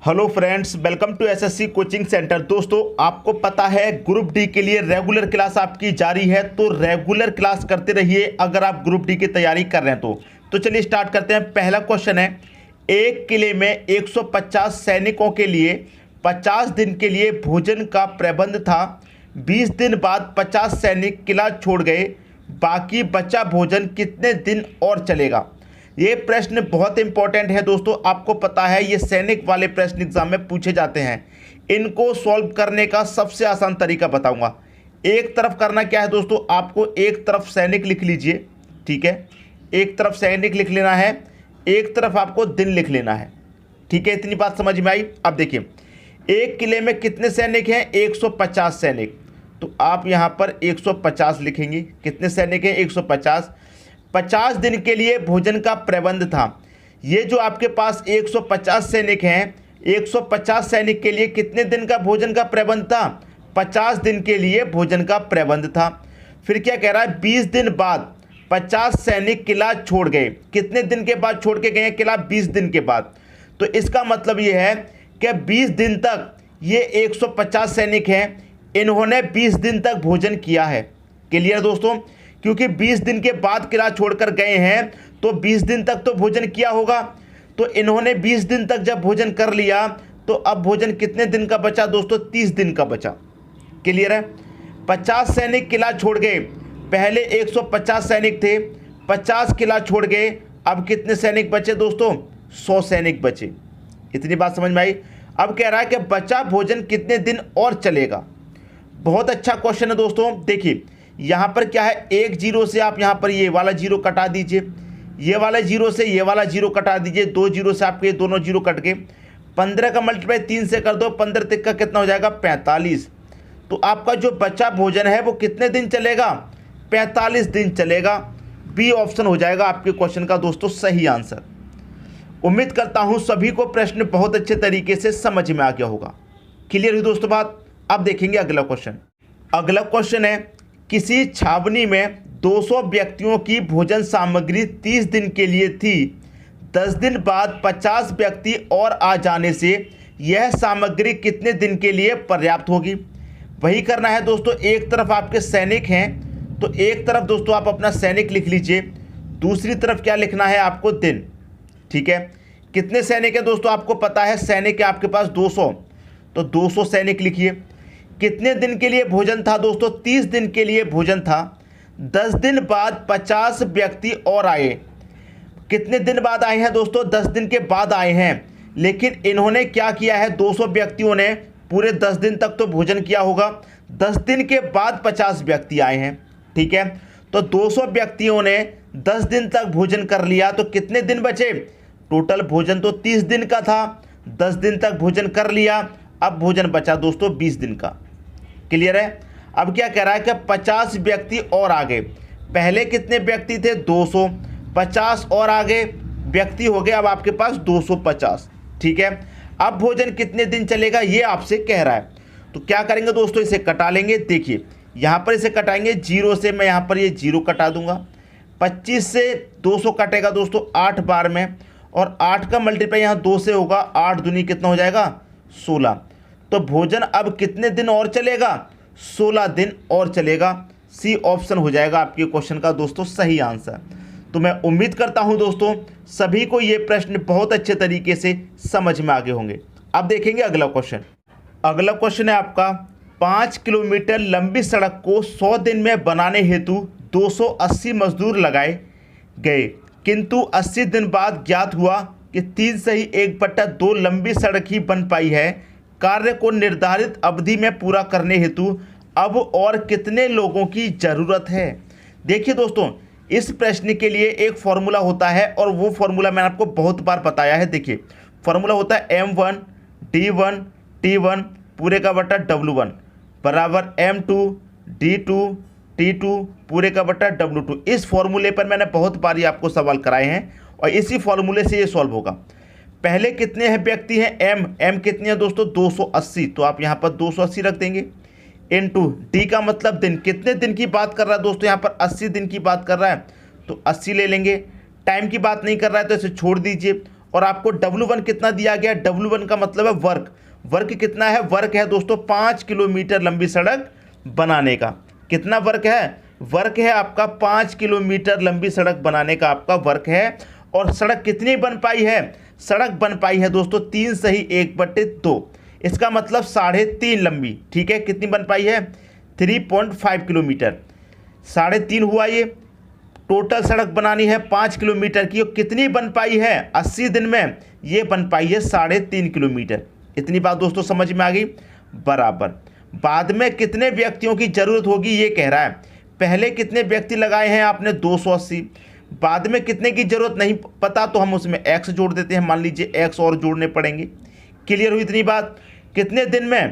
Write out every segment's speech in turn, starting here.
Hello friends, welcome to SSC coaching centre. दोस्तों, आपको पता है ग्रुप डी के लिए रेगुलर क्लास आपकी जारी है, तो रेगुलर क्लास करते रहिए अगर आप ग्रुप डी की तैयारी कर रहे हैं तो चलिए स्टार्ट करते हैं। पहला क्वेश्चन है, एक किले में 150 सैनिकों के लिए 50 दिन के लिए भोजन का प्रबंध था। 20 दिन बाद 50 सैनिक किला छोड़ गए, बाकी बचा भोजन कितने दिन और चलेगा? ये प्रश्न बहुत इंपॉर्टेंट है दोस्तों। आपको पता है ये सैनिक वाले प्रश्न एग्जाम में पूछे जाते हैं। इनको सॉल्व करने का सबसे आसान तरीका बताऊंगा। एक तरफ करना क्या है दोस्तों, आपको एक तरफ सैनिक लिख लीजिए, ठीक है, एक तरफ सैनिक लिख लेना है, एक तरफ आपको दिन लिख लेना है, ठीक है। इतनी बात समझ में आई? अब देखिए, एक किले में कितने सैनिक हैं? 150 सैनिक। तो आप यहाँ पर 150 लिखेंगे। कितने सैनिक हैं? 150। 50 दिन के लिए भोजन का प्रबंध था। ये जो आपके पास 150 सैनिक हैं, 150 सैनिक के लिए कितने दिन का भोजन का प्रबंध था? 50 दिन के लिए भोजन का प्रबंध था। फिर क्या कह रहा है? 20 दिन बाद 50 सैनिक किला छोड़ गए। कितने दिन के बाद छोड़ के गए हैं किला? 20 दिन के बाद। तो इसका मतलब ये है कि 20 दिन तक ये 150 सैनिक हैं, इन्होंने 20 दिन तक भोजन किया है। क्लियर दोस्तों? क्योंकि 20 दिन के बाद किला छोड़कर गए हैं तो 20 दिन तक तो भोजन किया होगा। तो इन्होंने 20 दिन तक जब भोजन कर लिया तो अब भोजन कितने दिन का बचा दोस्तों? 30 दिन का बचा। क्लियर है? 50 सैनिक किला छोड़ गए। पहले 150 सैनिक थे, 50 किला छोड़ गए, अब कितने सैनिक बचे दोस्तों? 100 सैनिक बचे। इतनी बात समझ में आई? अब कह रहा है कि बचा भोजन कितने दिन और चलेगा। बहुत अच्छा क्वेश्चन है दोस्तों। देखिए यहाँ पर क्या है, एक जीरो से आप यहाँ पर ये वाला जीरो कटा दीजिए, ये वाला जीरो से ये वाला जीरो कटा दीजिए, 2 जीरो से आपके दोनों जीरो कट गए। 15 का मल्टीप्लाई 3 से कर दो, 15 तक का कितना हो जाएगा? 45। तो आपका जो बचा भोजन है वो कितने दिन चलेगा? 45 दिन चलेगा। बी ऑप्शन हो जाएगा आपके क्वेश्चन का दोस्तों सही आंसर। उम्मीद करता हूँ सभी को प्रश्न बहुत अच्छे तरीके से समझ में आ गया होगा। क्लियर हुई दोस्तों बात? अब देखेंगे अगला क्वेश्चन। अगला क्वेश्चन है, किसी छावनी में 200 व्यक्तियों की भोजन सामग्री 30 दिन के लिए थी। 10 दिन बाद 50 व्यक्ति और आ जाने से यह सामग्री कितने दिन के लिए पर्याप्त होगी? वही करना है दोस्तों। एक तरफ आपके सैनिक हैं तो एक तरफ दोस्तों आप अपना सैनिक लिख लीजिए, दूसरी तरफ क्या लिखना है आपको? दिन, ठीक है। कितने सैनिक हैं दोस्तों? आपको पता है सैनिक है आपके पास 200, तो 200 सैनिक लिखिए। कितने दिन के लिए भोजन था दोस्तों? 30 दिन के लिए भोजन था। 10 दिन बाद 50 व्यक्ति और आए। कितने दिन बाद आए हैं दोस्तों? 10 दिन के बाद आए हैं। लेकिन इन्होंने क्या किया है? 200 व्यक्तियों ने पूरे 10 दिन तक तो भोजन किया होगा। 10 दिन के बाद 50 व्यक्ति आए हैं, ठीक है। तो 200 व्यक्तियों ने 10 दिन तक भोजन कर लिया, तो कितने दिन बचे? टोटल भोजन तो 30 दिन का था, 10 दिन तक भोजन कर लिया, अब भोजन बचा दोस्तों 20 दिन का। क्लियर है? अब क्या कह रहा है कि 50 व्यक्ति और आ गए। पहले कितने व्यक्ति थे? 200, 50 और आ गए, व्यक्ति हो गए अब आपके पास 250, ठीक है। अब भोजन कितने दिन चलेगा ये आपसे कह रहा है। तो क्या करेंगे दोस्तों? इसे कटा लेंगे। देखिए यहाँ पर इसे कटाएंगे, जीरो से मैं यहाँ पर ये जीरो कटा दूंगा। 25 से 200 कटेगा दोस्तों 8 बार में, और 8 का मल्टीप्लाई यहाँ 2 से होगा, 8 दूनी कितना हो जाएगा? 16। तो भोजन अब कितने दिन और चलेगा? 16 दिन और चलेगा। सी ऑप्शन हो जाएगा आपके क्वेश्चन का दोस्तों सही आंसर। तो मैं उम्मीद करता हूं दोस्तों सभी को ये प्रश्न बहुत अच्छे तरीके से समझ में आ गए होंगे। अब देखेंगे अगला क्वेश्चन। अगला क्वेश्चन है आपका, 5 किलोमीटर लंबी सड़क को 100 दिन में बनाने हेतु 280 मजदूर लगाए गए, किंतु 80 दिन बाद ज्ञात हुआ कि 3 सही 1/2 लंबी सड़क ही बन पाई है। कार्य को निर्धारित अवधि में पूरा करने हेतु अब और कितने लोगों की ज़रूरत है? देखिए दोस्तों, इस प्रश्न के लिए एक फॉर्मूला होता है और वो फॉर्मूला मैंने आपको बहुत बार बताया है। देखिए फॉर्मूला होता है M1 D1 T1 पूरे का बटा W1 बराबर M2 D2 T2 पूरे का बटा W2। इस फॉर्मूले पर मैंने बहुत बार ये आपको सवाल कराए हैं और इसी फॉर्मूले से ये सॉल्व होगा। पहले कितने हैं व्यक्ति हैं? M कितनी है दोस्तों? 280, तो आप यहाँ पर 280 रख देंगे। इनटू D का मतलब दिन, कितने दिन की बात कर रहा है दोस्तों? यहाँ पर 80 दिन की बात कर रहा है, तो 80 ले लेंगे। टाइम की बात नहीं कर रहा है तो इसे छोड़ दीजिए। और आपको W1 कितना दिया गया है, W1 का मतलब है वर्क। वर्क कितना है, वर्क है दोस्तों 5 किलोमीटर लंबी सड़क बनाने का। कितना वर्क है, वर्क है आपका 5 किलोमीटर लंबी सड़क बनाने का आपका वर्क है। और सड़क कितनी बन पाई है, सड़क बन पाई है दोस्तों 3 सही 1/2, इसका मतलब 3.5 लंबी। ठीक है, कितनी बन पाई है, 3.5 किलोमीटर, 3.5 हुआ। ये टोटल सड़क बनानी है 5 किलोमीटर की, और कितनी बन पाई है 80 दिन में, ये बन पाई है 3.5 किलोमीटर। इतनी बात दोस्तों समझ में आ गई। बराबर बाद में कितने व्यक्तियों की जरूरत होगी ये कह रहा है। पहले कितने व्यक्ति लगाए हैं आपने 280, बाद में कितने की जरूरत नहीं पता तो हम उसमें x जोड़ देते हैं, मान लीजिए x और जोड़ने पड़ेंगे। क्लियर हुई इतनी बात। कितने दिन में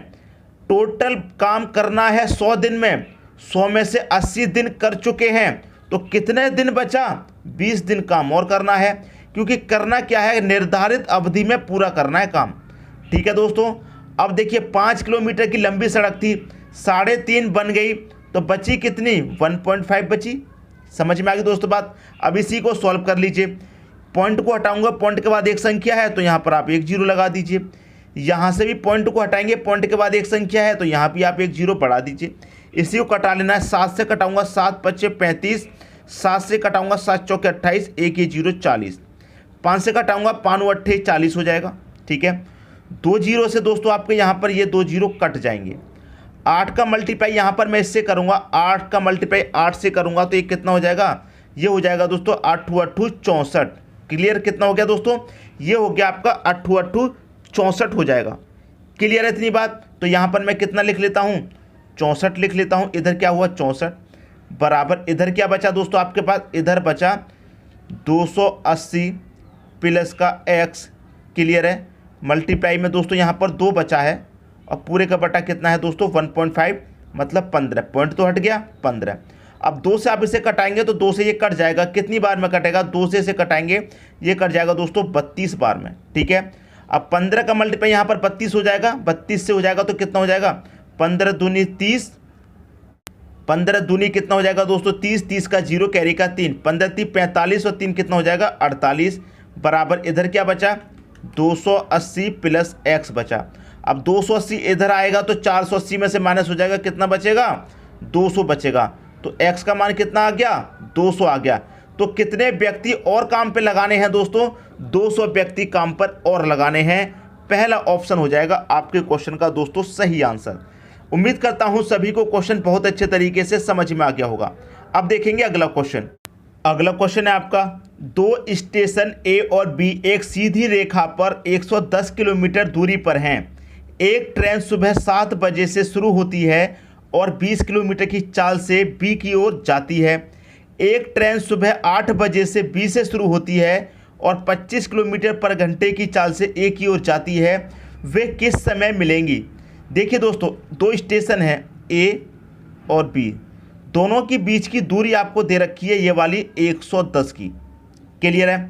टोटल काम करना है, 100 दिन में, 100 में से 80 दिन कर चुके हैं, तो कितने दिन बचा, 20 दिन काम और करना है, क्योंकि करना क्या है, निर्धारित अवधि में पूरा करना है काम। ठीक है दोस्तों। अब देखिए 5 किलोमीटर की लंबी सड़क थी, 3.5 बन गई, तो बची कितनी, 1.5 बची। समझ में आ गई दोस्तों बात। अब इसी को सॉल्व कर लीजिए। पॉइंट को हटाऊंगा, पॉइंट के बाद एक संख्या है तो यहाँ पर आप 1 0 लगा दीजिए। यहाँ से भी पॉइंट को हटाएंगे, पॉइंट के बाद एक संख्या है तो यहाँ भी आप 1 0 बढ़ा दीजिए। इसी को कटा लेना है, 7 से कटाऊंगा 7 5 35, 7 से कटाऊंगा 7 चौके 28, 1 1 0 40, 5 से कटाऊंगा 5 9 8 40 हो जाएगा। ठीक है, 2 0 से दोस्तों आपके यहाँ पर ये 2 0 कट जाएंगे। 8 का मल्टीप्लाई यहाँ पर मैं इससे करूँगा, 8 का मल्टीप्लाई 8 से करूँगा तो ये कितना हो जाएगा, ये हो जाएगा दोस्तों 8 8 64। क्लियर, कितना हो गया दोस्तों, ये हो गया आपका 8 8 64 हो जाएगा। क्लियर है इतनी बात। तो यहाँ पर मैं कितना लिख लेता हूँ, 64 लिख लेता हूँ। इधर क्या हुआ 64, बराबर इधर क्या बचा दोस्तों आपके पास, इधर बचा 280 प्लस का x। क्लियर है, मल्टीप्लाई में दोस्तों यहाँ पर 2 बचा है, और पूरे का बटा कितना है दोस्तों 1.5, मतलब 15। पॉइंट तो हट गया 15। अब 2 से आप इसे कटाएंगे तो 2 से ये कट जाएगा, कितनी बार में कटेगा, 2 से इसे कटाएंगे, ये कट जाएगा दोस्तों 32 बार में। ठीक है, अब 15 का मल्टीप्लाई यहाँ पर 32 हो जाएगा, 32 से हो जाएगा तो कितना हो जाएगा, 15 दूनी 30, 15 दूनी कितना हो जाएगा दोस्तों 30, 30 का 0 कैरी का 3, 15 3 45 और 3 कितना हो जाएगा 48, बराबर इधर क्या बचा 280 प्लस x बचा। अब 280 इधर आएगा तो 480 में से माइनस हो जाएगा, कितना बचेगा 200 बचेगा, तो x का मान कितना आ गया 200 आ गया। तो कितने व्यक्ति और काम पे लगाने हैं दोस्तों, 200 व्यक्ति काम पर और लगाने हैं। पहला ऑप्शन हो जाएगा आपके क्वेश्चन का दोस्तों सही आंसर। उम्मीद करता हूं सभी को क्वेश्चन बहुत अच्छे तरीके से समझ में आ गया होगा। अब देखेंगे अगला क्वेश्चन। अगला क्वेश्चन है आपका, 2 स्टेशन ए और बी एक सीधी रेखा पर 110 किलोमीटर दूरी पर हैं। एक ट्रेन सुबह 7 बजे से शुरू होती है और 20 किलोमीटर की चाल से बी की ओर जाती है। एक ट्रेन सुबह 8 बजे से बी से शुरू होती है और 25 किलोमीटर पर घंटे की चाल से ए की ओर जाती है। वे किस समय मिलेंगी। देखिए दोस्तों 2 स्टेशन हैं ए और बी, दोनों के बीच की दूरी आपको दे रखी है ये वाली 110 की। क्लियर है।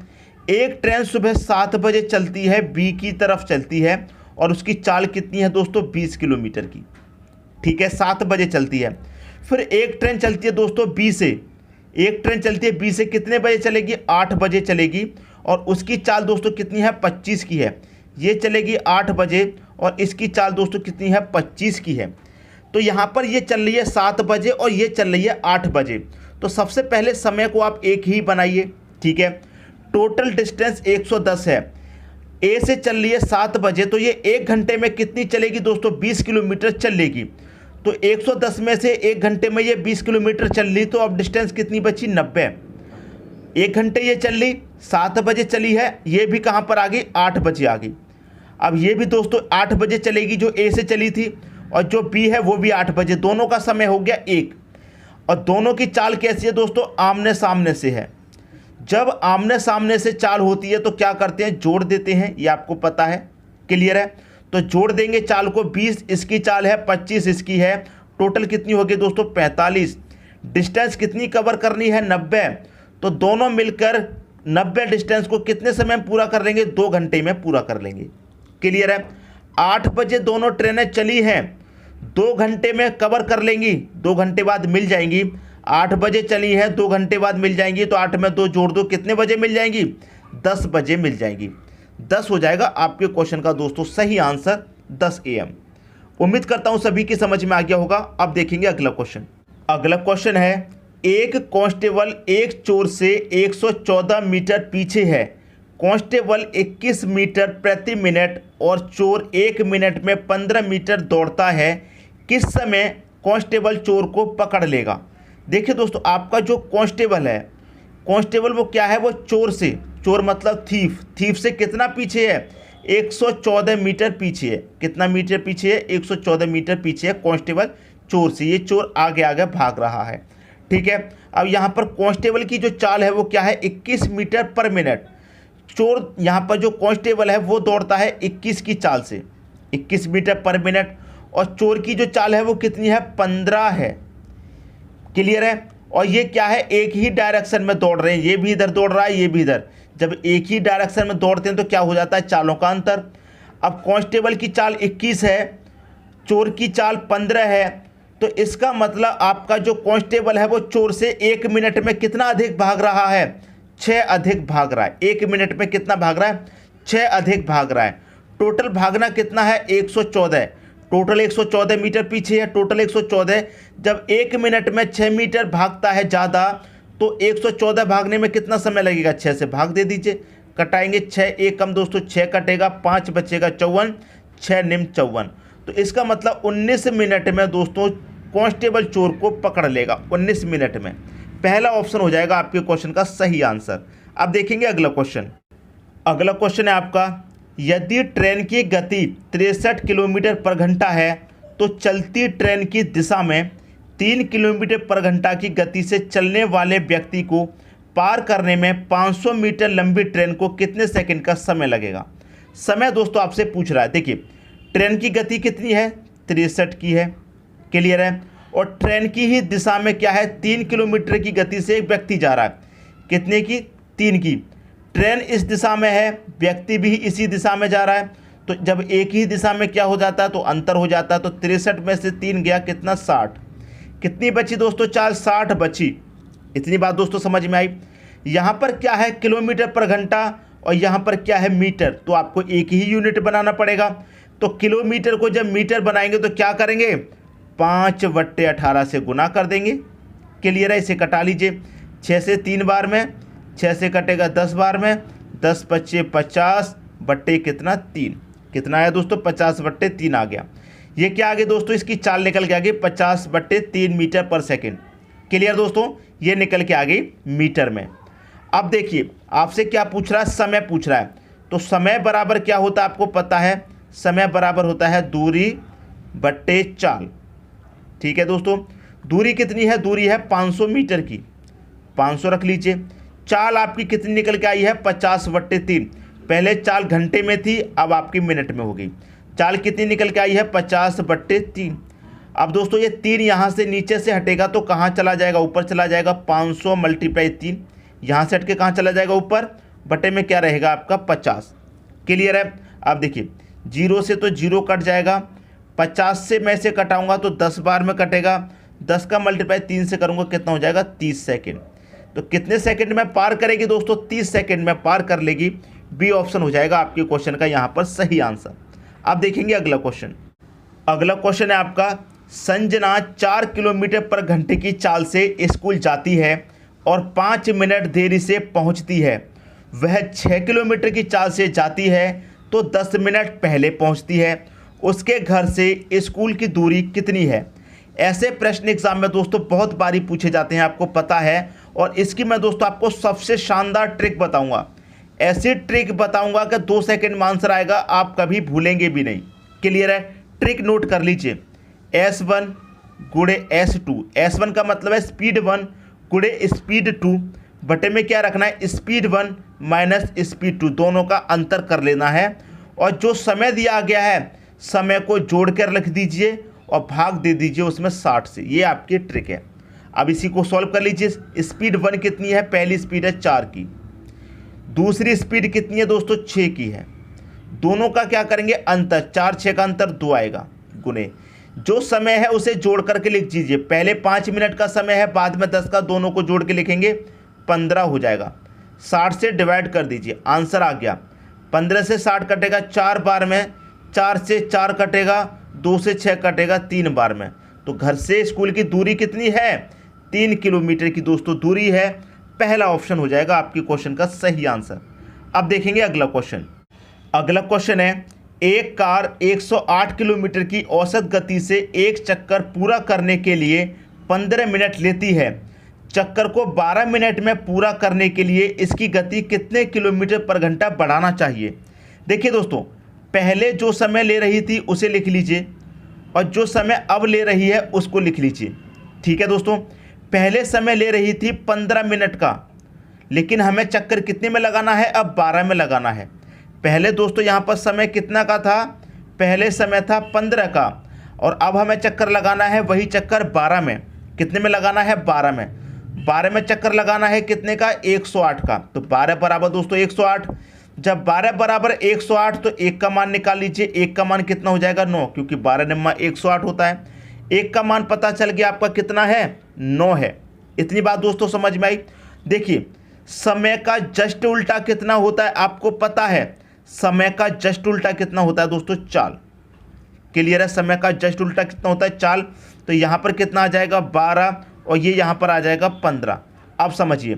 एक ट्रेन सुबह 7 बजे चलती है, बी की तरफ चलती है और उसकी चाल कितनी है दोस्तों 20 किलोमीटर की। ठीक है, 7 बजे चलती है। फिर एक ट्रेन चलती है दोस्तों बी से, एक ट्रेन चलती है बी से कितने बजे चलेगी 8 बजे चलेगी और उसकी चाल दोस्तों कितनी है 25 की है। ये चलेगी 8 बजे और इसकी चाल दोस्तों कितनी है 25 की है। तो यहाँ पर ये चल रही है 7 बजे और ये चल रही है 8 बजे। तो सबसे पहले समय को आप एक ही बनाइए। ठीक है, टोटल डिस्टेंस 110 है, ए से चल रही है 7 बजे, तो ये 1 घंटे में कितनी चलेगी दोस्तों 20 किलोमीटर चलेगी। तो 110 में से 1 घंटे में ये 20 किलोमीटर चल रही, तो अब डिस्टेंस कितनी बची 90। 1 घंटे ये चल रही, 7 बजे चली है, ये भी कहाँ पर आ गई 8 बजे आ गई। अब ये भी दोस्तों 8 बजे चलेगी जो ए से चली थी, और जो बी है वो भी 8 बजे, दोनों का समय हो गया 1। और दोनों की चाल कैसी है दोस्तों आमने सामने से है। जब आमने सामने से चाल होती है तो क्या करते हैं जोड़ देते हैं, ये आपको पता है। क्लियर है, तो जोड़ देंगे चाल को, 20 इसकी चाल है 25 इसकी है, टोटल कितनी होगी दोस्तों 45। डिस्टेंस कितनी कवर करनी है 90, तो दोनों मिलकर 90 डिस्टेंस को कितने समय में पूरा कर लेंगे 2 घंटे में पूरा कर लेंगे। क्लियर है। 8 बजे दोनों ट्रेनें चली हैं, 2 घंटे में कवर कर लेंगी, 2 घंटे बाद मिल जाएंगी। 8 बजे चली हैं, 2 घंटे बाद मिल जाएंगी, तो 8 में 2 जोड़ दो, कितने बजे मिल जाएंगी 10 बजे मिल जाएंगी। 10 हो जाएगा आपके क्वेश्चन का दोस्तों सही आंसर 10 AM। उम्मीद करता हूं सभी की समझ में आ गया होगा। अब देखेंगे अगला क्वेश्चन। अगला क्वेश्चन है, एक कांस्टेबल एक चोर से 114 मीटर पीछे है। कांस्टेबल 21 मीटर प्रति मिनट और चोर 1 मिनट में 15 मीटर दौड़ता है। किस समय कांस्टेबल चोर को पकड़ लेगा? देखिए दोस्तों, आपका जो कांस्टेबल है, कांस्टेबल वो क्या है, वो चोर से, चोर मतलब थीफ से कितना पीछे है? 114 मीटर पीछे है। कितना मीटर पीछे है? 114 मीटर पीछे है कांस्टेबल चोर से। ये चोर आगे आगे भाग रहा है, ठीक है। अब यहाँ पर कांस्टेबल की जो चाल है वो क्या है? 21 मीटर पर मिनट। चोर यहाँ पर जो कांस्टेबल है वो दौड़ता है 21 की चाल से, 21 मीटर पर मिनट, और चोर की जो चाल है वो कितनी है? 15 है। क्लियर है? और ये क्या है? एक ही डायरेक्शन में दौड़ रहे हैं, ये भी इधर दौड़ रहा है, ये भी इधर। जब एक ही डायरेक्शन में दौड़ते हैं तो क्या हो जाता है? चालों का अंतर। अब कांस्टेबल की चाल 21 है, चोर की चाल 15 है, तो इसका मतलब आपका जो कांस्टेबल है वो चोर से 1 मिनट में कितना अधिक भाग रहा है? 6 अधिक भाग रहा है। 1 मिनट में कितना भाग रहा है? 6 अधिक भाग रहा है। टोटल भागना कितना है? 114। टोटल 114 मीटर पीछे है, टोटल 114। जब 1 मिनट में 6 मीटर भागता है ज़्यादा, तो 114 भागने में कितना समय लगेगा? 6 से भाग दे दीजिए, कटाएंगे 6 1 कम दोस्तों 6 कटेगा, 5 बचेगा 54, 6 निम 54। तो इसका मतलब 19 मिनट में दोस्तों कांस्टेबल चोर को पकड़ लेगा, 19 मिनट में। पहला ऑप्शन हो जाएगा आपके क्वेश्चन का सही आंसर। अब देखेंगे अगला क्वेश्चन। अगला क्वेश्चन है आपका, यदि ट्रेन की गति 63 किलोमीटर पर घंटा है तो चलती ट्रेन की दिशा में 3 किलोमीटर पर घंटा की गति से चलने वाले व्यक्ति को पार करने में 500 मीटर लंबी ट्रेन को कितने सेकंड का समय लगेगा? समय दोस्तों आपसे पूछ रहा है। देखिए, ट्रेन की गति कितनी है? 63 की है। क्लियर है? और ट्रेन की ही दिशा में क्या है? 3 किलोमीटर की गति से एक व्यक्ति जा रहा है। कितने की? 3 की। ट्रेन इस दिशा में है, व्यक्ति भी इसी दिशा में जा रहा है, तो जब एक ही दिशा में क्या हो जाता है? तो अंतर हो जाता है। तो 63 में से 3 गया, कितना? 60। कितनी बची दोस्तों? चाल 60 बची। इतनी बात दोस्तों समझ में आई। यहाँ पर क्या है? किलोमीटर पर घंटा, और यहाँ पर क्या है? मीटर। तो आपको एक ही यूनिट बनाना पड़ेगा। तो किलोमीटर को जब मीटर बनाएंगे तो क्या करेंगे? 5/18 से गुना कर देंगे। क्लियर है? इसे कटा लीजिए, 6 से 3 बार में, 6 से कटेगा 10 बार में, 10 बच्चे 50 बट्टे कितना? 3। कितना आया दोस्तों? 50/3 आ गया। ये क्या आ गया दोस्तों? इसकी चाल निकल के आ गई 50/3 मीटर पर सेकेंड। क्लियर दोस्तों? ये निकल के आ गई मीटर में। अब देखिए, आपसे क्या पूछ रहा है? समय पूछ रहा है। तो समय बराबर क्या होता है आपको पता है? समय बराबर होता है दूरी बट्टे चाल। ठीक है दोस्तों, दूरी कितनी है? दूरी है 500 मीटर की, 500 रख लीजिए। चाल आपकी कितनी निकल के आई है? 50/3। पहले चाल घंटे में थी, अब आपकी मिनट में हो गई। चाल कितनी निकल के आई है? 50/3। अब दोस्तों ये 3 यहाँ से नीचे से हटेगा तो कहाँ चला जाएगा? ऊपर चला जाएगा। 500 × 3 यहाँ से हट के कहाँ चला जाएगा? ऊपर। बटे में क्या रहेगा आपका? 50। क्लियर है? अब देखिए, 0 से तो 0 कट जाएगा, 50 से मैं से कटाऊंगा तो 10 बार में कटेगा, 10 का मल्टीप्लाई 3 से करूंगा, कितना हो जाएगा? 30 सेकेंड। तो कितने सेकंड में पार करेगी दोस्तों? 30 सेकंड में पार कर लेगी। बी ऑप्शन हो जाएगा आपके क्वेश्चन का यहाँ पर सही आंसर। अब देखेंगे अगला क्वेश्चन। अगला क्वेश्चन है आपका, संजना 4 किलोमीटर पर घंटे की चाल से स्कूल जाती है और 5 मिनट देरी से पहुँचती है। वह 6 किलोमीटर की चाल से जाती है तो 10 मिनट पहले पहुँचती है। उसके घर से स्कूल की दूरी कितनी है? ऐसे प्रश्न एग्जाम में दोस्तों बहुत बारी पूछे जाते हैं, आपको पता है। और इसकी मैं दोस्तों आपको सबसे शानदार ट्रिक बताऊंगा। ऐसी ट्रिक बताऊंगा कि 2 सेकंड में आंसर आएगा, आप कभी भूलेंगे भी नहीं। क्लियर है? ट्रिक नोट कर लीजिए। S1 गुणे S2। S1 का मतलब है स्पीड 1 गुणे स्पीड 2, बटे में क्या रखना है? स्पीड 1 माइनस स्पीड 2, दोनों का अंतर कर लेना है। और जो समय दिया गया है, समय को जोड़ कर रख दीजिए और भाग दे दीजिए उसमें 60 से। ये आपकी ट्रिक है। अब इसी को सॉल्व कर लीजिए। स्पीड 1 कितनी है? पहली स्पीड है 4 की, दूसरी स्पीड कितनी है दोस्तों? 6 की है। दोनों का क्या करेंगे? अंतर, 4 6 का अंतर 2 आएगा, गुने जो समय है उसे जोड़ करके लिख दीजिए। पहले 5 मिनट का समय है, बाद में 10 का, दोनों को जोड़ के लिखेंगे 15 हो जाएगा। 60 से डिवाइड कर दीजिए, आंसर आ गया 15 से 60 कटेगा 4 बार में, 4 से 4 कटेगा, 2 से 6 कटेगा 3 बार में। तो घर से स्कूल की दूरी कितनी है? 3 किलोमीटर की दोस्तों दूरी है। पहला ऑप्शन हो जाएगा आपकी क्वेश्चन का सही आंसर। अब देखेंगे अगला क्वेश्चन। अगला क्वेश्चन है, एक कार 108 किलोमीटर की औसत गति से एक चक्कर पूरा करने के लिए 15 मिनट लेती है। चक्कर को 12 मिनट में पूरा करने के लिए इसकी गति कितने किलोमीटर पर घंटा बढ़ाना चाहिए? देखिए दोस्तों, पहले जो समय ले रही थी उसे लिख लीजिए और जो समय अब ले रही है उसको लिख लीजिए। ठीक है दोस्तों, पहले समय ले रही थी 15 मिनट का, लेकिन हमें चक्कर कितने में लगाना है? अब 12 में लगाना है। पहले दोस्तों यहाँ पर समय कितना का था? पहले समय था 15 का, और अब हमें चक्कर लगाना है वही चक्कर 12 में। कितने में लगाना है? 12 में। 12 में चक्कर लगाना है कितने का? 108 का। तो 12 बराबर दोस्तों 108। जब 12 बराबर 108 तो 1 का मान निकाल लीजिए। 1 का मान कितना हो जाएगा? 9, क्योंकि 12 निम्मा 108 होता है। 1 का मान पता चल गया आपका कितना है? 9 है। इतनी बात दोस्तों समझ में आई? देखिए, समय का जस्ट उल्टा कितना होता है आपको पता है? समय का जस्ट उल्टा कितना होता है दोस्तों? चाल। क्लियर है? समय का जस्ट उल्टा कितना होता है? चाल। तो यहाँ पर कितना आ जाएगा? 12, और ये यहाँ पर आ जाएगा 15। अब समझिए,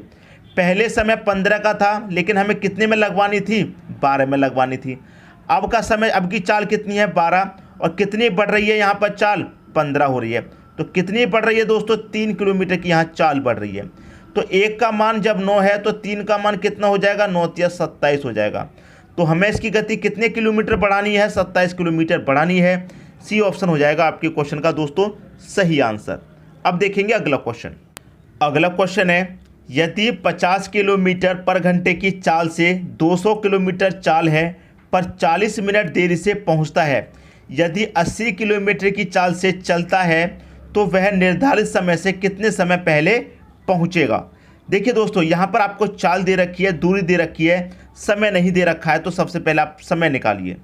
पहले समय 15 का था, लेकिन हमें कितने में लगवानी थी? 12 में लगवानी थी। अब का समय, अब की चाल कितनी है? 12, और कितनी बढ़ रही है यहाँ पर चाल? 15 हो रही है। तो कितनी बढ़ रही है दोस्तों? 3 किलोमीटर की यहाँ चाल बढ़ रही है। तो 1 का मान जब 9 है तो 3 का मान कितना हो जाएगा? 9 या 27 हो जाएगा। तो हमें इसकी गति कितने किलोमीटर बढ़ानी है? 27 किलोमीटर बढ़ानी है। सी ऑप्शन हो जाएगा आपके क्वेश्चन का दोस्तों सही आंसर। अब देखेंगे अगला क्वेश्चन। अगला क्वेश्चन है, यदि 50 किलोमीटर पर घंटे की चाल से 200 किलोमीटर चाल है पर 40 मिनट देरी से पहुंचता है, यदि 80 किलोमीटर की चाल से चलता है तो वह निर्धारित समय से कितने समय पहले पहुंचेगा? देखिए दोस्तों, यहाँ पर आपको चाल दे रखी है, दूरी दे रखी है, समय नहीं दे रखा है। तो सबसे पहले आप समय निकालिए।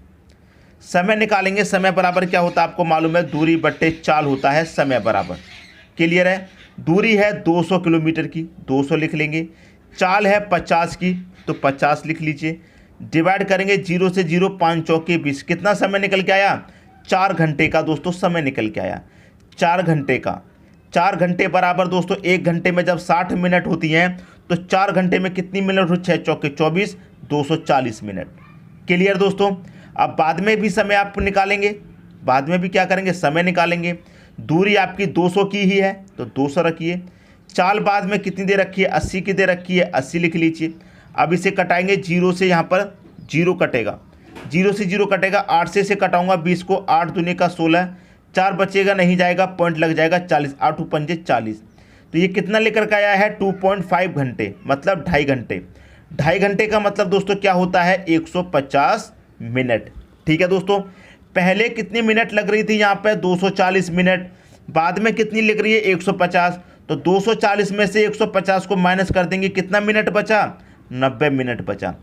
समय निकालेंगे, समय बराबर क्या होता है आपको मालूम है? दूरी बट्टे चाल होता है समय बराबर। क्लियर है? दूरी है 200 किलोमीटर की, 200 लिख लेंगे। चाल है 50 की, तो 50 लिख लीजिए। डिवाइड करेंगे 0 से 0, 5 चौके 20। कितना समय निकल के आया? 4 घंटे का दोस्तों समय निकल के आया। 4 घंटे का, 4 घंटे बराबर दोस्तों 1 घंटे में जब 60 मिनट होती हैं तो 4 घंटे में कितनी मिनट हो? 6 चौके 24, 240 मिनट। क्लियर दोस्तों? अब बाद में भी समय आप निकालेंगे, बाद में भी क्या करेंगे? समय निकालेंगे। दूरी आपकी 200 की ही है तो 200 रखिए। चाल बाद में कितनी दे रखी है? 80 की दे रखी है, 80 लिख लीजिए। अब इसे कटाएंगे 0 से, यहाँ पर 0 कटेगा, 0 से 0 कटेगा। 8 से इसे कटाऊंगा 20 को, 8 दूनी का 16, 4 बचेगा नहीं जाएगा, पॉइंट लग जाएगा 40, 8 पंजे 40। तो ये कितना लेकर के आया है? 2.5 घंटे, मतलब 2.5 घंटे। 2.5 घंटे का मतलब दोस्तों क्या होता है? 150 मिनट। ठीक है दोस्तों, पहले कितनी मिनट लग रही थी यहाँ पे? 240 मिनट। बाद में कितनी लग रही है? 150। तो 240 में से 150 को माइनस कर देंगे, कितना मिनट बचा? 90 मिनट बचा।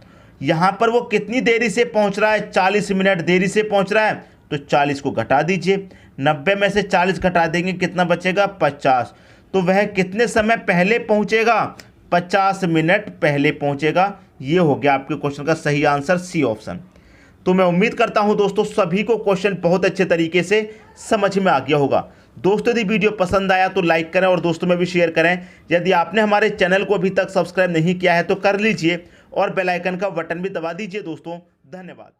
यहाँ पर वो कितनी देरी से पहुँच रहा है? 40 मिनट देरी से पहुँच रहा है, तो 40 को घटा दीजिए। 90 में से 40 घटा देंगे, कितना बचेगा? 50। तो वह कितने समय पहले पहुँचेगा? 50 मिनट पहले पहुँचेगा। ये हो गया आपके क्वेश्चन का सही आंसर, सी ऑप्शन। तो मैं उम्मीद करता हूं दोस्तों सभी को क्वेश्चन बहुत अच्छे तरीके से समझ में आ गया होगा। दोस्तों यदि वीडियो पसंद आया तो लाइक करें और दोस्तों में भी शेयर करें। यदि आपने हमारे चैनल को अभी तक सब्सक्राइब नहीं किया है तो कर लीजिए और बेल आइकन का बटन भी दबा दीजिए दोस्तों। धन्यवाद।